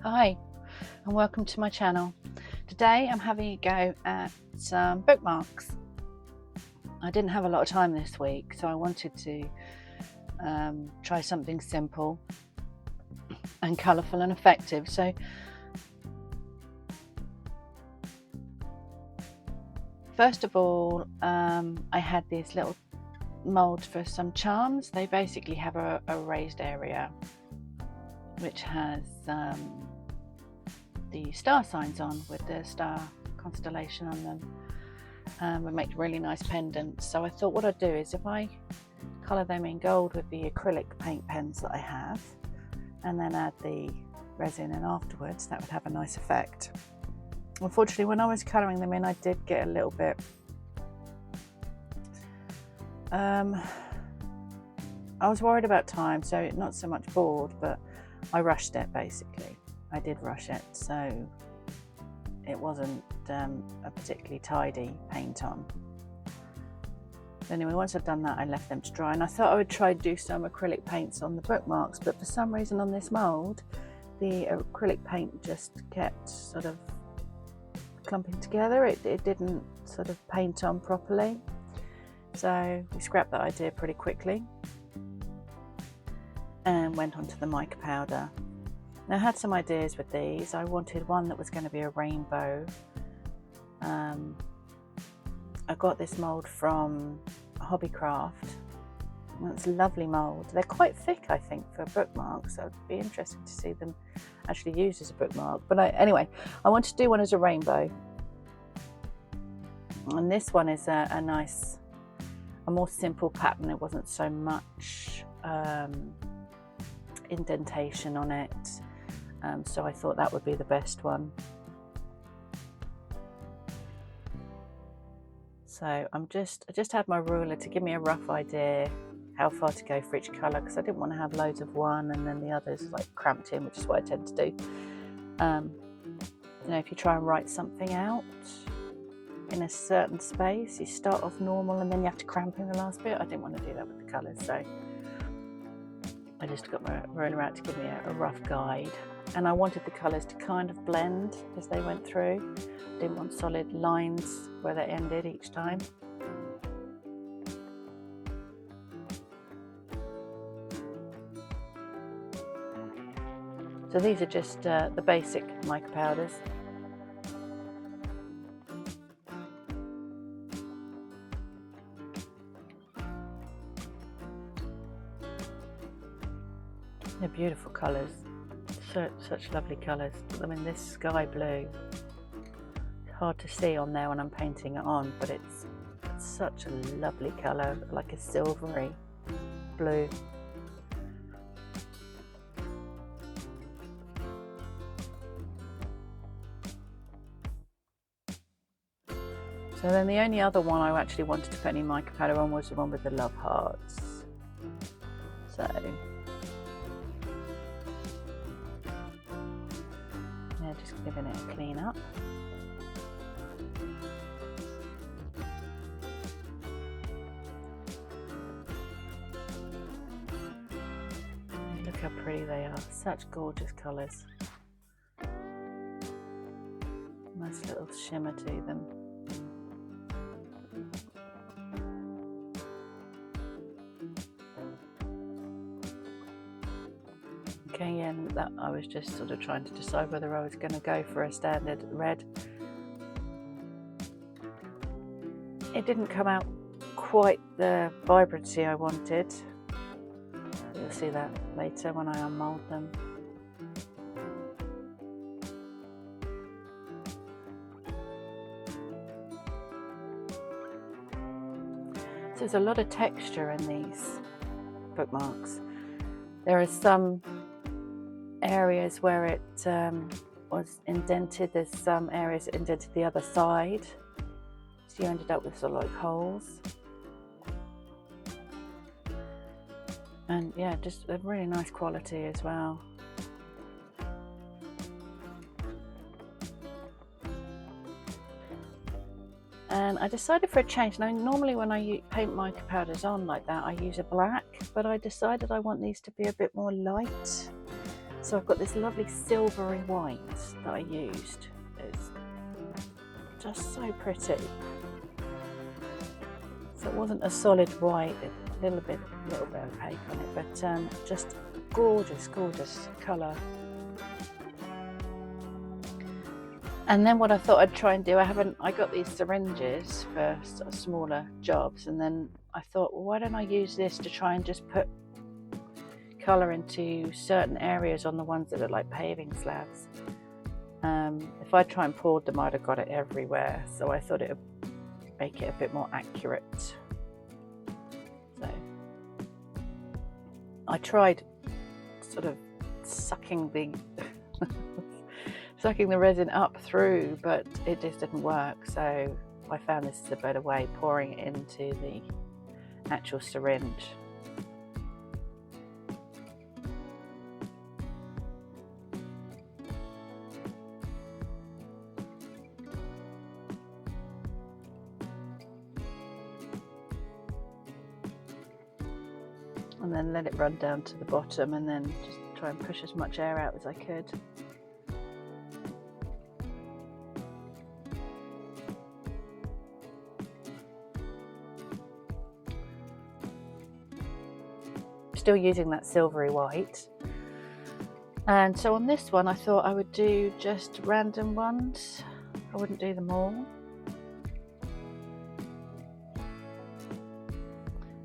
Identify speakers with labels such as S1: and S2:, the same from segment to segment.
S1: Hi and welcome to my channel. Today I'm having a go at some bookmarks. I didn't have a lot of time this week, so I wanted to try something simple and colourful and effective. So first of all, I had these little moulds for some charms. They basically have a raised area which has the star signs on with the star constellation on them, and make really nice pendants. So I thought what I'd do is if I colour them in gold with the acrylic paint pens that I have and then add the resin in afterwards, that would have a nice effect. Unfortunately, when I was colouring them in, I did get a little bit I was worried about time, so not so much bored, but I rushed it basically. I did rush it, so it wasn't a particularly tidy paint on. Anyway, once I'd done that, I left them to dry, and I thought I would try to do some acrylic paints on the bookmarks, but for some reason on this mould, the acrylic paint just kept sort of clumping together. It didn't sort of paint on properly, so we scrapped that idea pretty quickly and went on to the mica powder. Now I had some ideas with these. I wanted one that was going to be a rainbow. I got this mould from Hobbycraft. It's a lovely mould. They're quite thick, I think, for bookmarks, so it'd be interesting to see them actually used as a bookmark. But anyway, I wanted to do one as a rainbow. And this one is a nice, a more simple pattern. It wasn't so much indentation on it, so I thought that would be the best one. So I just had my ruler to give me a rough idea how far to go for each colour, because I didn't want to have loads of one and then the others like cramped in, which is what I tend to do. You know, if you try and write something out in a certain space, you start off normal and then you have to cramp in the last bit. I didn't want to do that with the colours, so I just got my ruler out to give me a rough guide. And I wanted the colours to kind of blend as they went through. I didn't want solid lines where they ended each time. So these are just the basic mica powders. They're beautiful colours, such lovely colours. I mean, this sky blue, it's hard to see on there when I'm painting it on, but it's such a lovely colour, like a silvery blue. So then the only other one I actually wanted to put any mica powder on was the one with the love hearts. So just giving it a clean up. Look how pretty they are, such gorgeous colours. Nice little shimmer to them. Okay, and that I was just sort of trying to decide whether I was going to go for a standard red. It didn't come out quite the vibrancy I wanted. You'll see that later when I unmould them. So there's a lot of texture in these bookmarks. There are some areas where it was indented. There's some areas that indented the other side, so you ended up with sort of like holes. And yeah, just a really nice quality as well. And I decided for a change. Now normally when I paint mica powders on like that, I use a black, but I decided I want these to be a bit more light. So I've got this lovely silvery white that I used. It's just so pretty. So it wasn't a solid white, a little bit opaque on it, but just gorgeous, gorgeous colour. And then what I thought I'd try and do, I got these syringes for sort of smaller jobs, and then I thought, well, why don't I use this to try and just put colour into certain areas on the ones that look like paving slabs. If I try and poured them, I'd have got it everywhere, so I thought it would make it a bit more accurate. So I tried sort of sucking the resin up through, but it just didn't work, so I found this is a better way, pouring it into the actual syringe. And then let it run down to the bottom, and then just try and push as much air out as I could. Still using that silvery white. And so on this one I thought I would do just random ones. I wouldn't do them all.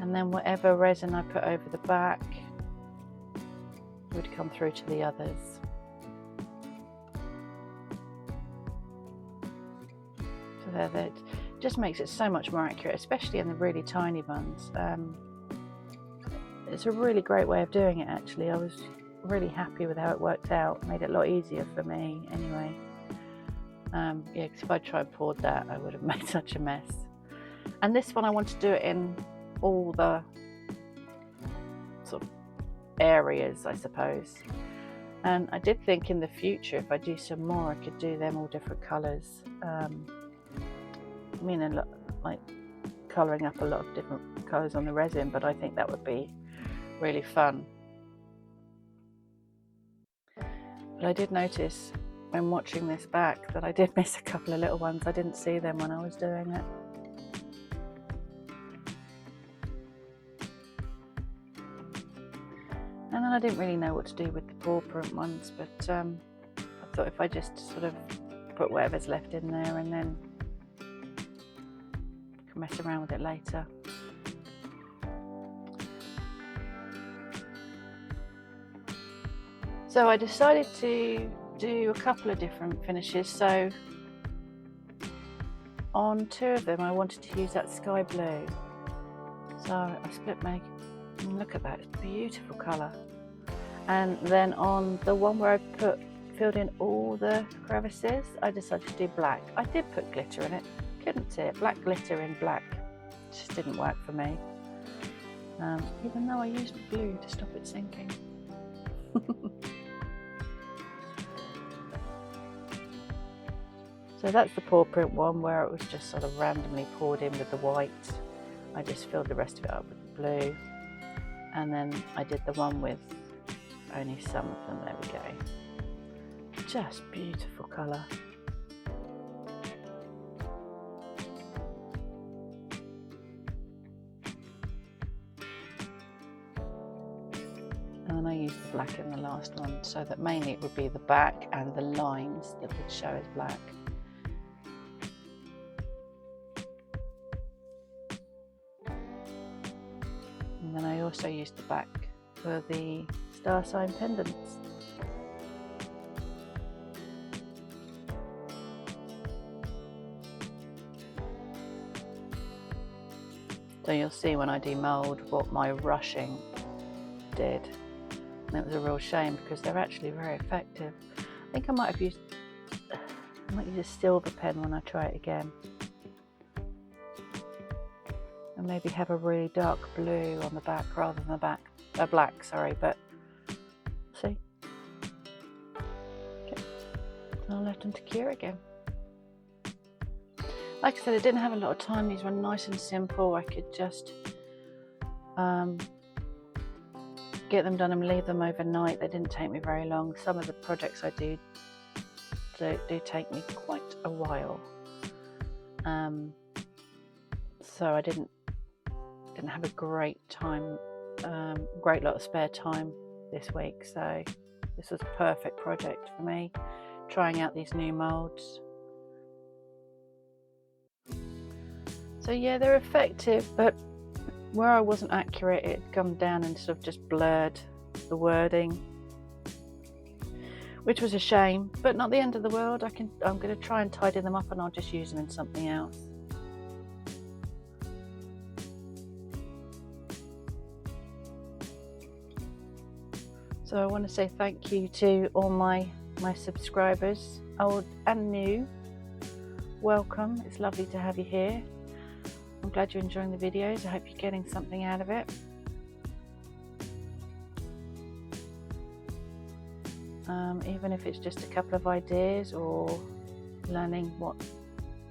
S1: And then whatever resin I put over the back would come through to the others. So there, that just makes it so much more accurate, especially in the really tiny ones. It's a really great way of doing it, actually. I was really happy with how it worked out. It made it a lot easier for me anyway. Yeah, because if I tried and poured that, I would have made such a mess. And this one I want to do it in all the sort of areas, I suppose. And I did think in the future, if I do some more, I could do them all different colours. I mean, a lot, like colouring up a lot of different colours on the resin, but I think that would be really fun. But I did notice when watching this back that I did miss a couple of little ones. I didn't see them when I was doing it. And then I didn't really know what to do with the paw print ones, but I thought if I just sort of put whatever's left in there and then can mess around with it later. So I decided to do a couple of different finishes. So on two of them I wanted to use that sky blue. So I split my, look at that, it's a beautiful colour. And then on the one where I filled in all the crevices, I decided to do black. I did put glitter in it, couldn't see it, black glitter in black. It just didn't work for me. Even though I used blue to stop it sinking. So that's the paw print one where it was just sort of randomly poured in with the white. I just filled the rest of it up with blue. And then I did the one with only some of them, there we go. Just beautiful colour. And then I used the black in the last one, so that mainly it would be the back and the lines that would show as black. And then I also used the back for the star sign pendants. So you'll see when I demould what my rushing did. And it was a real shame because they're actually very effective. I think I might use a silver pen when I try it again. And maybe have a really dark blue on the back rather than black, sorry, but see. Okay. I'll let them to cure again. Like I said, I didn't have a lot of time. These were nice and simple. I could just get them done and leave them overnight. They didn't take me very long. Some of the projects I do take me quite a while. So I didn't have a great lot of spare time this week. So this was a perfect project for me, trying out these new moulds. So yeah, they're effective, but where I wasn't accurate, it had come down and sort of just blurred the wording, which was a shame, but not the end of the world. I'm going to try and tidy them up, and I'll just use them in something else. So I want to say thank you to all my subscribers, old and new. Welcome. It's lovely to have you here. I'm glad you're enjoying the videos. I hope you're getting something out of it. Even if it's just a couple of ideas or learning what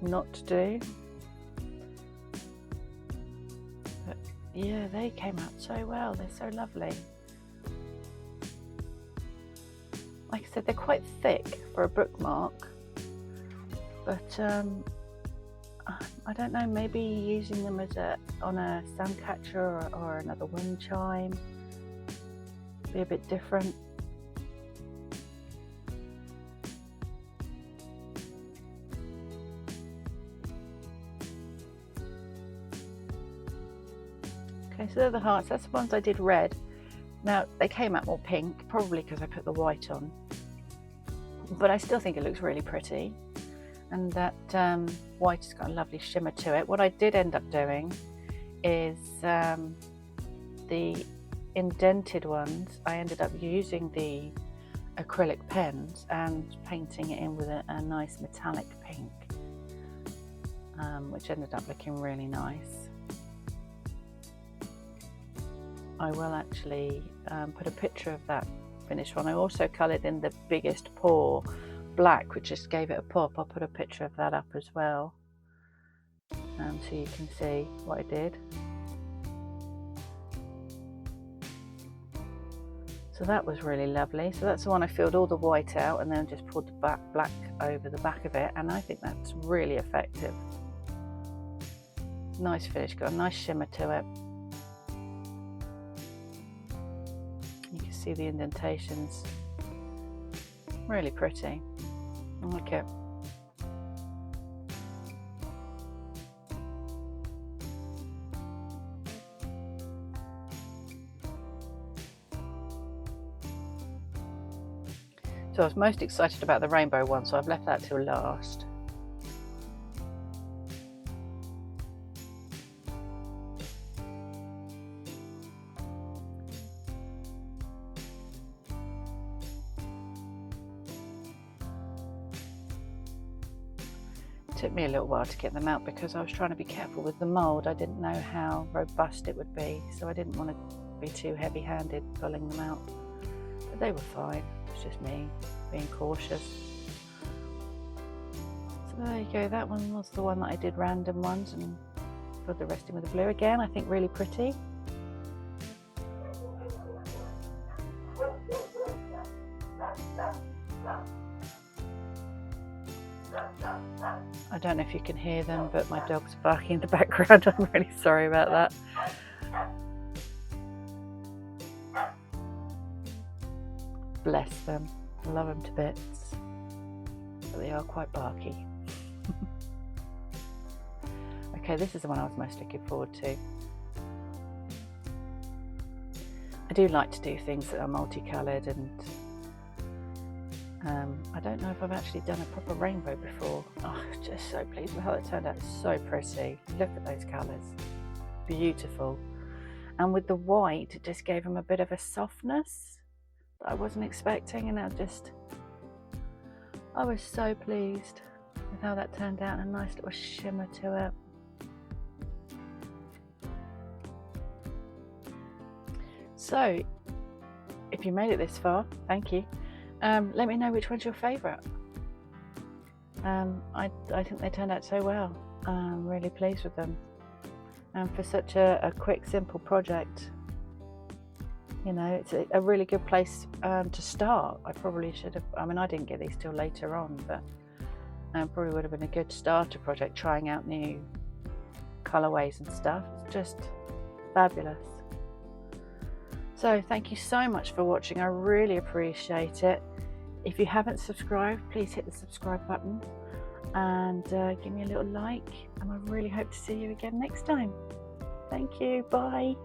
S1: not to do. But yeah, they came out so well. They're so lovely. Like I said, they're quite thick for a bookmark, but I don't know, maybe using them on a sound catcher or another wind chime, be a bit different. Okay, so they're the hearts. That's the ones I did red. Now they came out more pink, probably because I put the white on, but I still think it looks really pretty. And that white has got a lovely shimmer to it. What I did end up doing is the indented ones, I ended up using the acrylic pens and painting it in with a nice metallic pink, which ended up looking really nice. I will actually put a picture of that finished one. I also coloured in the biggest pour black, which just gave it a pop. I'll put a picture of that up as well, so you can see what I did. So that was really lovely. So that's the one I filled all the white out and then just poured the black over the back of it, and I think that's really effective. Nice finish, got a nice shimmer to it. You can see the indentations, really pretty. I like it. So I was most excited about the rainbow one, so I've left that till last. It took me a little while to get them out because I was trying to be careful with the mould. I didn't know how robust it would be, so I didn't want to be too heavy-handed pulling them out. But they were fine. It was just me being cautious. So there you go. That one was the one that I did random ones and filled the rest in with the blue again. I think really pretty. I don't know if you can hear them, but my dog's barking in the background. I'm really sorry about that. Bless them. I love them to bits. But they are quite barky. Okay, this is the one I was most looking forward to. I do like to do things that are multicoloured, and I don't know if I've actually done a proper rainbow before. Oh, just so pleased with how it turned out. It's so pretty. Look at those colours. Beautiful. And with the white, it just gave them a bit of a softness that I wasn't expecting, and I was so pleased with how that turned out. A nice little shimmer to it. So, if you made it this far, thank you. Let me know which one's your favourite. I think they turned out so well. I'm really pleased with them. And for such a quick, simple project, You know, it's a really good place to start. I probably should have, I mean, I didn't get these till later on, but probably would have been a good starter project, trying out new colorways and stuff. It's just fabulous. So thank you so much for watching. I really appreciate it. If you haven't subscribed, please hit the subscribe button and give me a little like, and I really hope to see you again next time. Thank you. Bye.